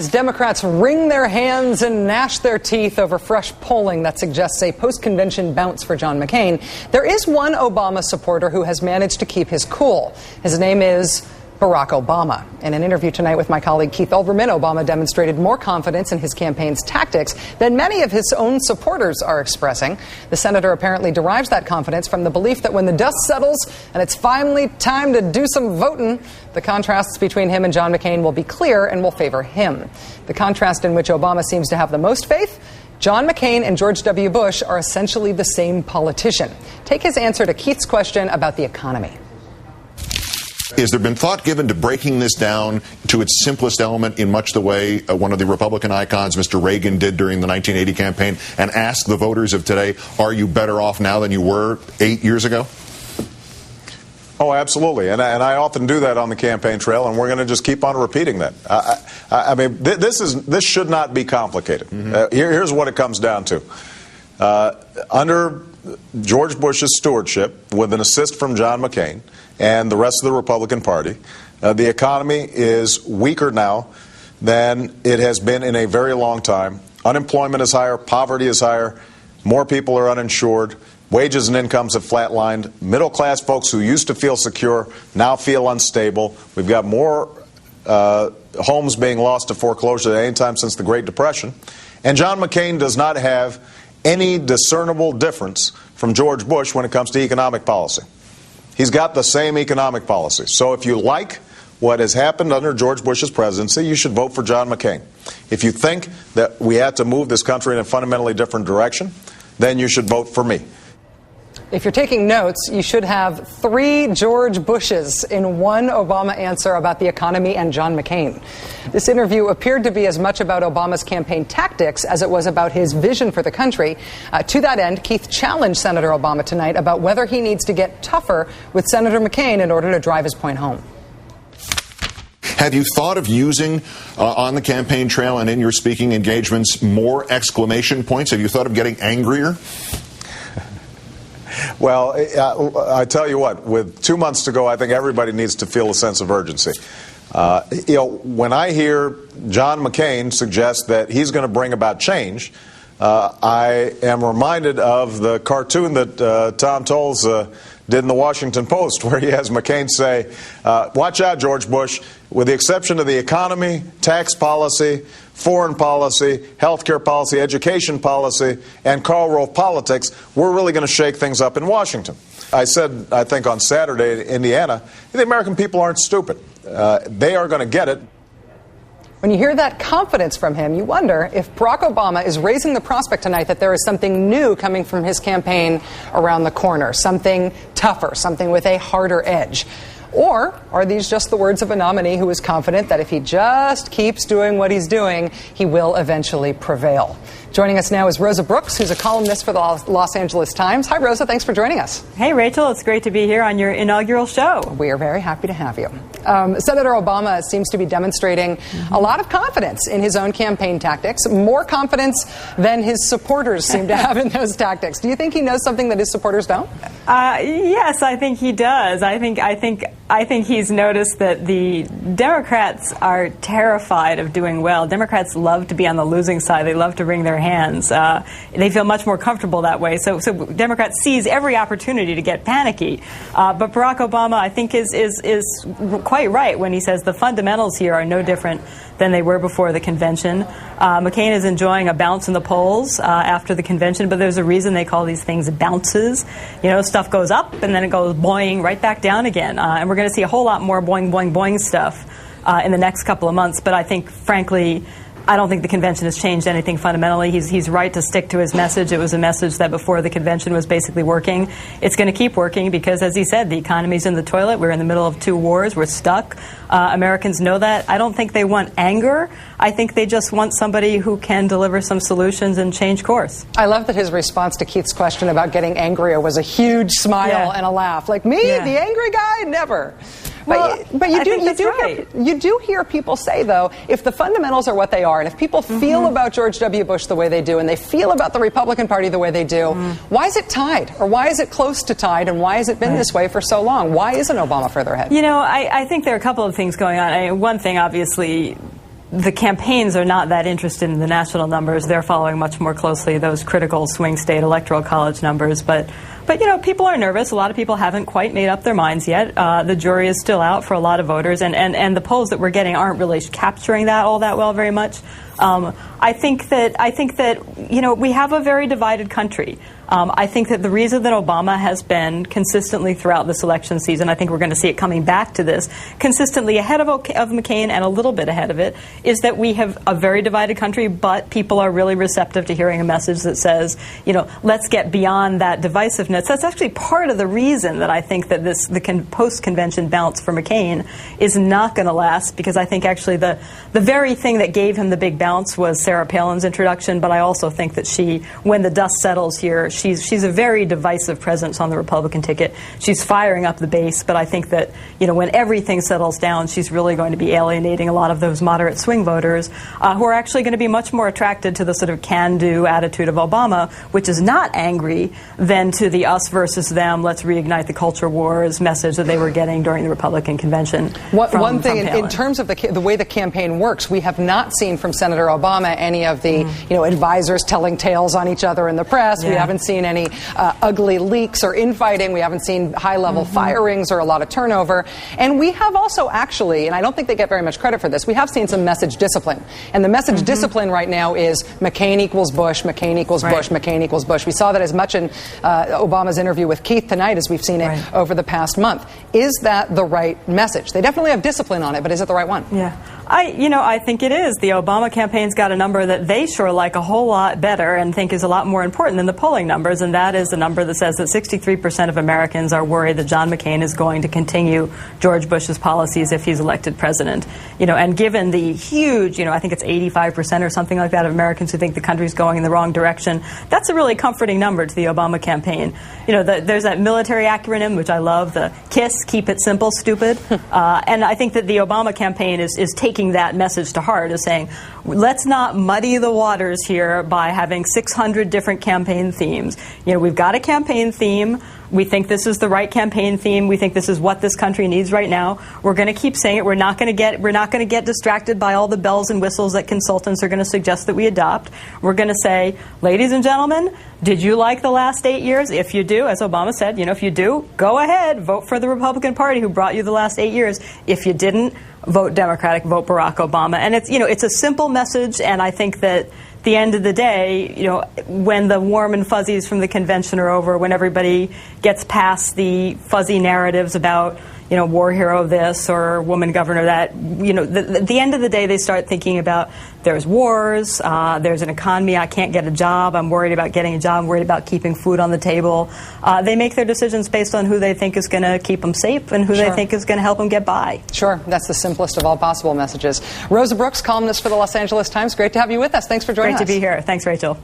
As Democrats wring their hands and gnash their teeth over fresh polling that suggests a post-convention bounce for John McCain, there is one Obama supporter who has managed to keep his cool. His name is Barack Obama. In an interview tonight with my colleague Keith Olbermann, Obama demonstrated more confidence in his campaign's tactics than many of his own supporters are expressing. The senator apparently derives that confidence from the belief that when the dust settles and it's finally time to do some voting, the contrasts between him and John McCain will be clear and will favor him. The contrast in which Obama seems to have the most faith: John McCain and George W. Bush are essentially the same politician. Take his answer to Keith's question about the economy. Has there been thought given to breaking this down to its simplest element in much the way one of the Republican icons, Mr. Reagan, did during the 1980 campaign, and ask the voters of today, are you better off now than you were 8 years ago? Oh, absolutely. And I often do that on the campaign trail, and we're going to just keep on repeating that. I mean, this should not be complicated. Here's what it comes down to. Under George Bush's stewardship, with an assist from John McCain and the rest of the Republican Party, the economy is weaker now than it has been in a very long time. Unemployment is higher, poverty is higher, more people are uninsured, wages and incomes have flatlined, middle-class folks who used to feel secure now feel unstable. We've got more homes being lost to foreclosure than any time since the Great Depression. And John McCain does not have any discernible difference from George Bush when it comes to economic policy. He's got the same economic policy. So if you like what has happened under George Bush's presidency, you should vote for John McCain. If you think that we had to move this country in a fundamentally different direction, then you should vote for me. If you're taking notes, you should have 3 George Bushes in one Obama answer about the economy and John McCain. This interview appeared to be as much about Obama's campaign tactics as it was about his vision for the country. To that end, Keith challenged Senator Obama tonight about whether he needs to get tougher with Senator McCain in order to drive his point home. Have you thought of using on the campaign trail and in your speaking engagements more exclamation points? Have you thought of getting angrier? Well, I tell you what, with 2 months to go, I think everybody needs to feel a sense of urgency. When I hear John McCain suggest that he's going to bring about change, I am reminded of the cartoon that Tom Tolles did in the Washington Post, where he has McCain say, watch out, George Bush, with the exception of the economy, tax policy, foreign policy, health care policy, education policy, and Karl Rove politics, we're really going to shake things up in Washington. I said, I think on Saturday in Indiana, the American people aren't stupid. They are going to get it. When you hear that confidence from him, you wonder if Barack Obama is raising the prospect tonight that there is something new coming from his campaign around the corner, something tougher, something with a harder edge. Or are these just the words of a nominee who is confident that if he just keeps doing what he's doing, he will eventually prevail? Joining us now is Rosa Brooks, who's a columnist for the Los Angeles Times. Hi, Rosa. Thanks for joining us. Hey, Rachel. It's great to be here on your inaugural show. We are very happy to have you. Senator Obama seems to be demonstrating a lot of confidence in his own campaign tactics, more confidence than his supporters seem to have in those tactics. Do you think he knows something that his supporters don't? Yes, I think he does. I think he's noticed that the Democrats are terrified of doing well. Democrats love to be on the losing side. They love to wring their hands. They feel much more comfortable that way. So Democrats seize every opportunity to get panicky. But Barack Obama, I think, is quite right when he says the fundamentals here are no different than they were before the convention. McCain is enjoying a bounce in the polls after the convention, but there's a reason they call these things bounces. You know, stuff goes up and then it goes boing right back down again. And we're going to see a whole lot more boing, boing, boing stuff in the next couple of months. But I think, frankly, I don't think the convention has changed anything fundamentally. He's right to stick to his message. It was a message that before the convention was basically working. It's going to keep working because, as he said, the economy's in the toilet. We're in the middle of 2 wars. We're stuck. Americans know that. I don't think they want anger. I think they just want somebody who can deliver some solutions and change course. I love that his response to Keith's question about getting angrier was a huge smile and a laugh. Like, me, the angry guy? Never. Well, but you do hear people say, though, if the fundamentals are what they are, and if people feel about George W. Bush the way they do, and they feel about the Republican Party the way they do, why is it tied? Or why is it close to tied? And why has it been this way for so long? Why isn't Obama further ahead? You know, I think there are a couple of things going on. One thing, obviously, the campaigns are not that interested in the national numbers. They're following much more closely those critical swing state electoral college numbers. But you know, people are nervous. A lot of people haven't quite made up their minds yet. The jury is still out for a lot of voters, and the polls that we're getting aren't really capturing that all that well very much. I think that you know, we have a very divided country. I think that the reason that Obama has been consistently throughout this election season, I think we're going to see it coming back to this, consistently ahead of McCain and a little bit ahead of it, is that we have a very divided country, but people are really receptive to hearing a message that says, you know, let's get beyond that divisiveness. That's actually part of the reason that I think that the post-convention bounce for McCain is not going to last, because I think actually the very thing that gave him the big bounce was Sarah Palin's introduction, but I also think that when the dust settles here, she's a very divisive presence on the Republican ticket. She's firing up the base, but I think that, you know, when everything settles down, she's really going to be alienating a lot of those moderate swing voters who are actually going to be much more attracted to the sort of can-do attitude of Obama, which is not angry, than to the us versus them, let's reignite the culture wars message that they were getting during the Republican convention. One thing, in terms of the way the campaign works, we have not seen from Senator Obama any of the you know, advisors telling tales on each other in the press. Yeah. We haven't seen any ugly leaks or infighting. We haven't seen high-level firings or a lot of turnover. And we have also actually, and I don't think they get very much credit for this, we have seen some message discipline. And the message discipline right now is McCain equals Bush, McCain equals Bush, McCain equals Bush. We saght that as much in Obama's interview with Keith tonight as we've seen it over the past month. Is that the right message? They definitely have discipline on it, but is it the right one? Yeah. I think it is. The Obama campaign's got a number that they sure like a whole lot better and think is a lot more important than the polling numbers, and that is the number that says that 63% of Americans are worried that John McCain is going to continue George Bush's policies if he's elected president. You know, and given the huge, you know, I think it's 85% or something like that of Americans who think the country's going in the wrong direction, that's a really comforting number to the Obama campaign. You know, there's that military acronym, which I love, the KISS, keep it simple, stupid. And I think that the Obama campaign is taking that message to heart, is saying, let's not muddy the waters here by having 600 different campaign themes. You know, we've got a campaign theme. We think this is the right campaign theme. We think this is what this country needs right now. We're going to keep saying it. We're not going to get distracted by all the bells and whistles that consultants are going to suggest that we adopt. We're going to say, ladies and gentlemen, did you like the last 8 years? If you do, as Obama said, you know, if you do, go ahead, vote for the Republican Party who brought you the last 8 years. If you didn't, vote Democratic, vote Barack Obama. And it's, you know, it's a simple message, and I think that at the end of the day, you know, when the warm and fuzzies from the convention are over, when everybody gets past the fuzzy narratives about, you know, war hero this or woman governor that, you know, at the end of the day, they start thinking about there's wars, there's an economy, I can't get a job, I'm worried about getting a job, I'm worried about keeping food on the table. They make their decisions based on who they think is going to keep them safe and who they think is going to help them get by. Sure, that's the simplest of all possible messages. Rosa Brooks, columnist for the Los Angeles Times, great to have you with us. Thanks for joining us. Great to be here. Thanks, Rachel.